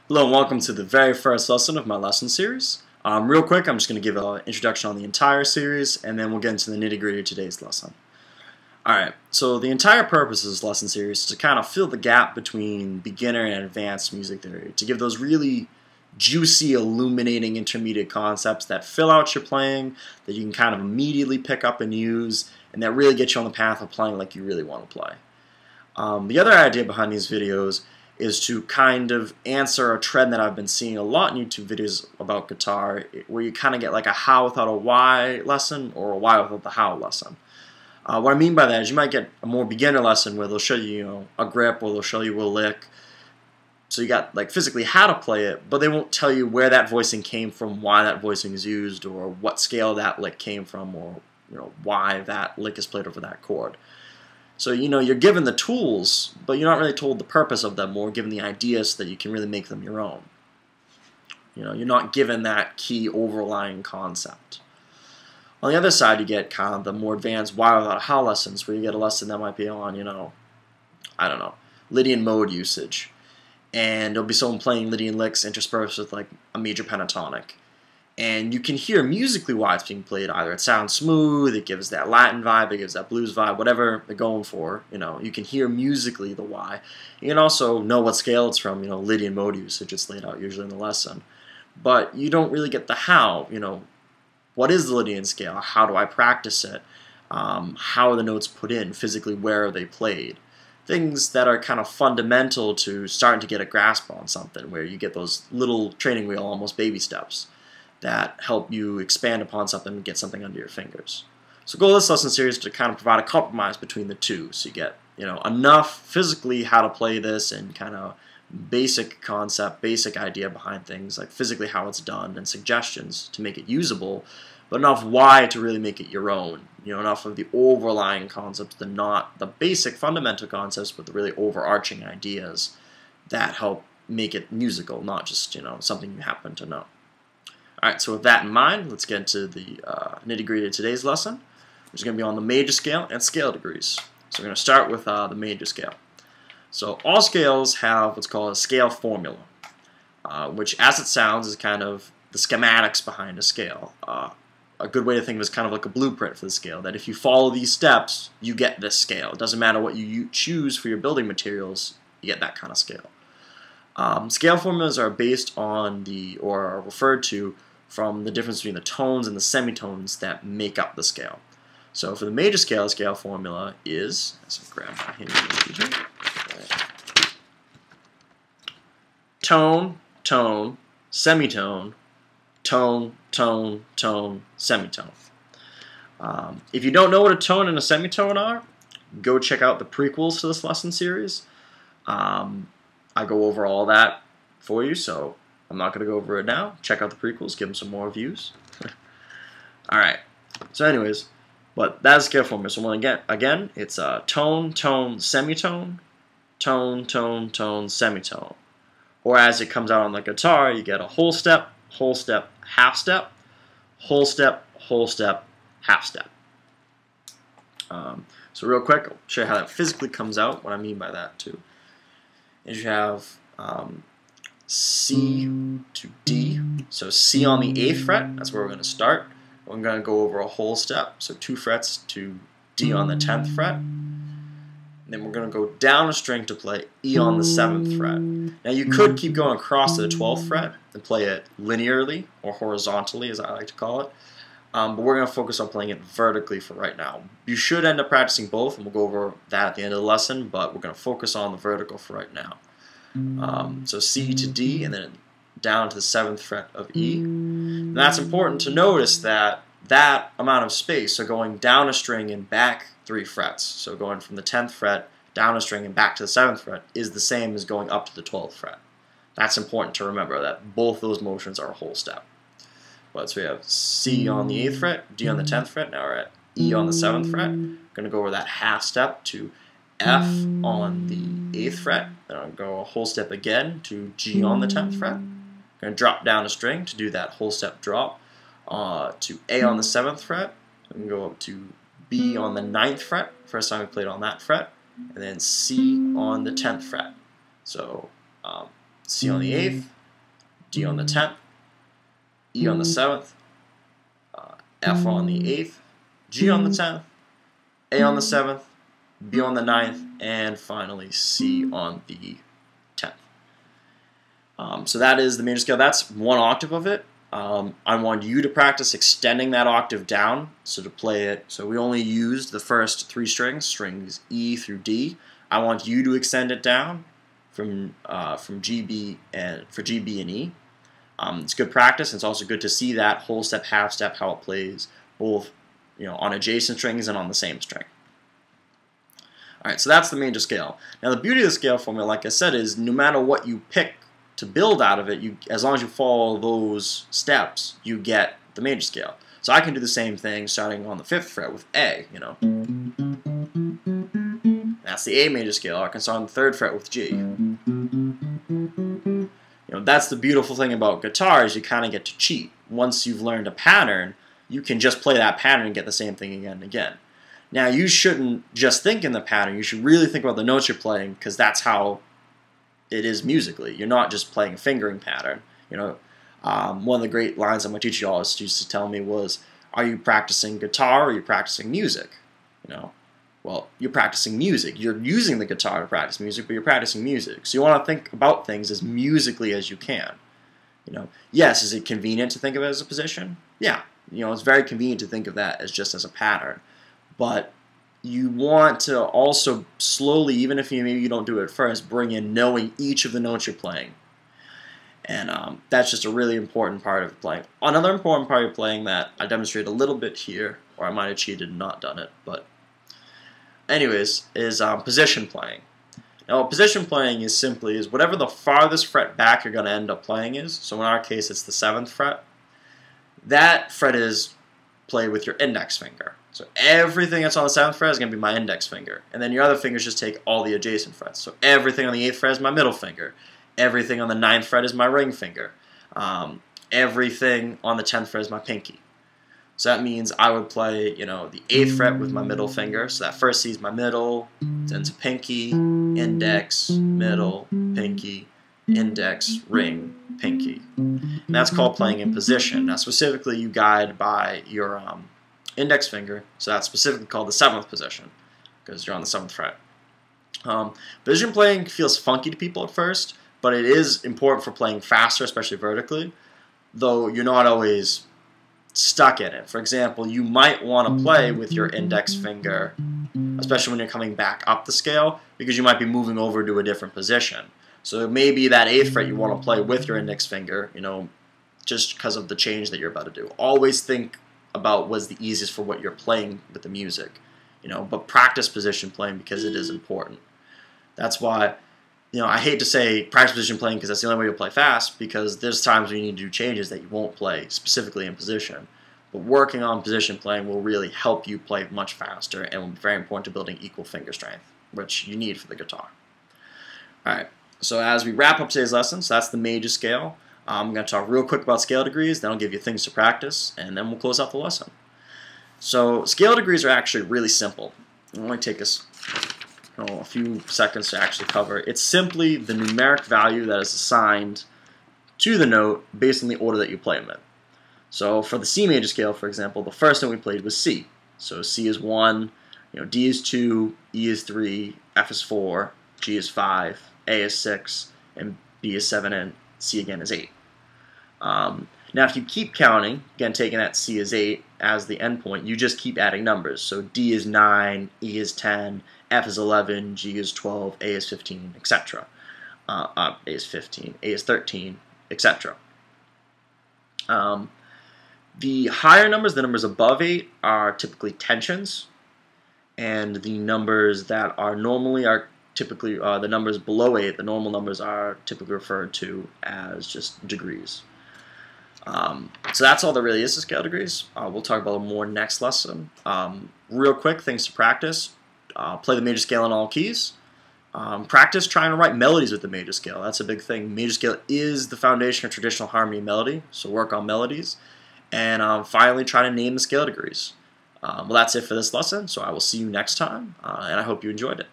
Hello and welcome to the very first lesson of my lesson series. Real quick, I'm just going to give an introduction on the entire series, and then we'll get into the nitty-gritty of today's lesson. Alright, so the entire purpose of this lesson series is to kind of fill the gap between beginner and advanced music theory, to give those really juicy, illuminating intermediate concepts that fill out your playing, that you can kind of immediately pick up and use, and that really get you on the path of playing like you really want to play. The other idea behind these videos is to kind of answer a trend that I've been seeing a lot in YouTube videos about guitar, where you kind of get like a how without a why lesson or a why without the how lesson. What I mean by that is you might get a more beginner lesson where they'll show you, a grip, or they'll show you a lick. So you got like physically how to play it, but they won't tell you where that voicing came from, why that voicing is used, or what scale that lick came from, or why that lick is played over that chord. So you're given the tools, but you're not really told the purpose of them, or given the ideas so that you can really make them your own. You're not given that key overlying concept. On the other side, you get kind of the more advanced why without how lessons, where you get a lesson that might be on, I don't know, Lydian mode usage. And there'll be someone playing Lydian licks interspersed with like a major pentatonic. And you can hear musically why it's being played. Either it sounds smooth, it gives that Latin vibe, it gives that blues vibe, whatever they're going for. You can hear musically the why. You can also know what scale it's from. Lydian mode usage, it's laid out usually in the lesson. But you don't really get the how. What is the Lydian scale? How do I practice it? How are the notes put in? Physically, where are they played? Things that are kind of fundamental to starting to get a grasp on something, where you get those little training wheel, almost baby steps, that help you expand upon something and get something under your fingers. So the goal of this lesson series is to kind of provide a compromise between the two, so you get enough physically how to play this and kind of basic concept, basic idea behind things, like physically how it's done and suggestions to make it usable, but enough why to really make it your own. Enough of the overlying concepts, not the basic fundamental concepts, but the really overarching ideas that help make it musical, not just something you happen to know. Alright, so with that in mind, let's get into the nitty-gritty of today's lesson, which is going to be on the major scale and scale degrees. So we're going to start with the major scale. So all scales have what's called a scale formula, which as it sounds is kind of the schematics behind a scale. A good way to think of it is kind of like a blueprint for the scale, that if you follow these steps, you get this scale. It doesn't matter what you choose for your building materials, you get that kind of scale. Scale formulas are based on or are referred to from the difference between the tones and the semitones that make up the scale. So for the major scale, the scale formula is, let's grab my handy tone, tone, semitone, tone, tone, tone, semitone. If you don't know what a tone and a semitone are, go check out the prequels to this lesson series. I go over all that for you, so I'm not going to go over it now. Check out the prequels, give them some more views. Alright, so anyways, but that's the scale formula. So again, it's tone, tone, semitone, tone, tone, tone, semitone. Or as it comes out on the guitar, you get a whole step, half step, whole step, half step. So real quick, I'll show you how that physically comes out, what I mean by that too. Is you have C to D. So C on the 8th fret, that's where we're going to start. We're going to go over a whole step, so 2 frets to D on the 10th fret. And then we're going to go down a string to play E on the 7th fret. Now you could keep going across to the 12th fret and play it linearly, or horizontally as I like to call it. But we're going to focus on playing it vertically for right now. You should end up practicing both, and we'll go over that at the end of the lesson, but we're going to focus on the vertical for right now. So C to D, and then down to the 7th fret of E. And that's important to notice that amount of space, so going down a string and back 3 frets, so going from the 10th fret down a string and back to the 7th fret, is the same as going up to the 12th fret. That's important to remember, that both those motions are a whole step. But so we have C on the 8th fret, D on the 10th fret, now we're at E on the 7th fret. We're going to go over that half step to F on the 8th fret, then I'll go a whole step again to G on the 10th fret. I'm going to drop down a string to do that whole step drop to A on the 7th fret. So we can go up to B on the 9th fret, first time we played on that fret, and then C on the 10th fret. So C on the 8th, D on the 10th, E on the 7th, F on the 8th, G on the 10th, A on the 7th, B on the 9th, and finally C on the 10th. So that is the major scale. That's one octave of it. I want you to practice extending that octave down, so to play it. So we only used the first 3 strings, strings E through D. I want you to extend it down from G, B, and for G, B, and E. It's good practice. And it's also good to see that whole step, half step, how it plays, both on adjacent strings and on the same string. All right, so that's the major scale. Now the beauty of the scale formula, like I said, is no matter what you pick to build out of it, as long as you follow those steps, you get the major scale. So I can do the same thing starting on the 5th fret with A, That's the A major scale. I can start on the 3rd fret with G. That's the beautiful thing about guitar is you kind of get to cheat. Once you've learned a pattern, you can just play that pattern and get the same thing again and again. Now you shouldn't just think in the pattern. You should really think about the notes you're playing, because that's how it is musically. You're not just playing a fingering pattern. One of the great lines that my teacher always used to tell me was, "Are you practicing guitar or are you practicing music?" Well, you're practicing music. You're using the guitar to practice music, but you're practicing music. So you want to think about things as musically as you can. Yes, is it convenient to think of it as a position? Yeah, it's very convenient to think of that as just as a pattern. But you want to also slowly, even if maybe you don't do it at first, bring in knowing each of the notes you're playing. And that's just a really important part of playing. Another important part of playing that I demonstrated a little bit here, or I might have cheated and not done it, but anyways, is position playing. Now, position playing is simply whatever the farthest fret back you're going to end up playing is. So in our case, it's the 7th fret. That fret is played with your index finger. So everything that's on the 7th fret is going to be my index finger. And then your other fingers just take all the adjacent frets. So everything on the 8th fret is my middle finger. Everything on the 9th fret is my ring finger. Everything on the 10th fret is my pinky. So that means I would play, the 8th fret with my middle finger. So that first C is my middle, then to pinky, index, middle, pinky, index, ring, pinky. And that's called playing in position. Now specifically you guide by your index finger, so that's specifically called the 7th position, because you're on the 7th fret. Position playing feels funky to people at first, but it is important for playing faster, especially vertically, though you're not always stuck in it. For example, you might want to play with your index finger, especially when you're coming back up the scale, because you might be moving over to a different position. So maybe that 8th fret you want to play with your index finger, just because of the change that you're about to do. Always think about what's the easiest for what you're playing with the music, but practice position playing because it is important. That's why, I hate to say practice position playing because that's the only way you'll play fast, because there's times when you need to do changes that you won't play specifically in position. But working on position playing will really help you play much faster and will be very important to building equal finger strength, which you need for the guitar. Alright, so as we wrap up today's lesson, so that's the major scale. I'm going to talk real quick about scale degrees, then I'll give you things to practice, and then we'll close out the lesson. So scale degrees are actually really simple. It'll only take us a few seconds to actually cover. It's simply the numeric value that is assigned to the note based on the order that you play them in. So for the C major scale, for example, the first note we played was C. So C is 1, D is 2, E is 3, F is 4, G is 5, A is 6, and B is 7, and C again is 8. Now if you keep counting, again taking that C is 8 as the endpoint, you just keep adding numbers. So D is 9, E is 10, F is 11, G is 12, A is 15, etc. A is 15, A is 13, etc. The higher numbers, the numbers above 8, are typically tensions, and the numbers that are normally are typically the numbers below 8, the normal numbers, are typically referred to as just degrees. So that's all there really is to scale degrees. We'll talk about it more next lesson. Real quick, things to practice. Play the major scale in all keys. Practice trying to write melodies with the major scale. That's a big thing. Major scale is the foundation of traditional harmony and melody, so work on melodies. And finally, try to name the scale degrees. Well, that's it for this lesson, so I will see you next time, and I hope you enjoyed it.